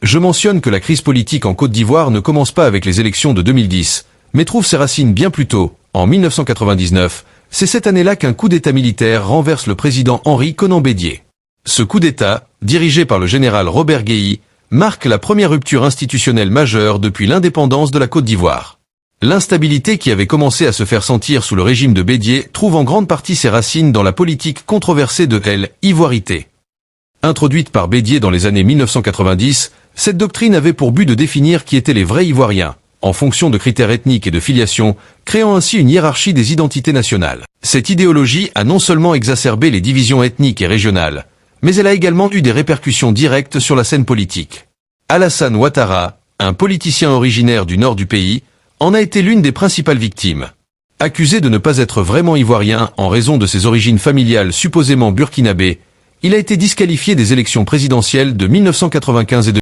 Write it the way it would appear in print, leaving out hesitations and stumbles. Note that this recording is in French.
Je mentionne que la crise politique en Côte d'Ivoire ne commence pas avec les élections de 2010, mais trouve ses racines bien plus tôt, en 1999. C'est cette année-là qu'un coup d'État militaire renverse le président Henri Konan Bédié. Ce coup d'État, dirigé par le général Robert Guéhi, marque la première rupture institutionnelle majeure depuis l'indépendance de la Côte d'Ivoire. L'instabilité qui avait commencé à se faire sentir sous le régime de Bédié trouve en grande partie ses racines dans la politique controversée de l'ivoirité. Introduite par Bédié dans les années 1990, cette doctrine avait pour but de définir qui étaient les vrais Ivoiriens, en fonction de critères ethniques et de filiation, créant ainsi une hiérarchie des identités nationales. Cette idéologie a non seulement exacerbé les divisions ethniques et régionales, mais elle a également eu des répercussions directes sur la scène politique. Alassane Ouattara, un politicien originaire du nord du pays, en a été l'une des principales victimes. Accusé de ne pas être vraiment ivoirien en raison de ses origines familiales supposément burkinabées, il a été disqualifié des élections présidentielles de 1995 et de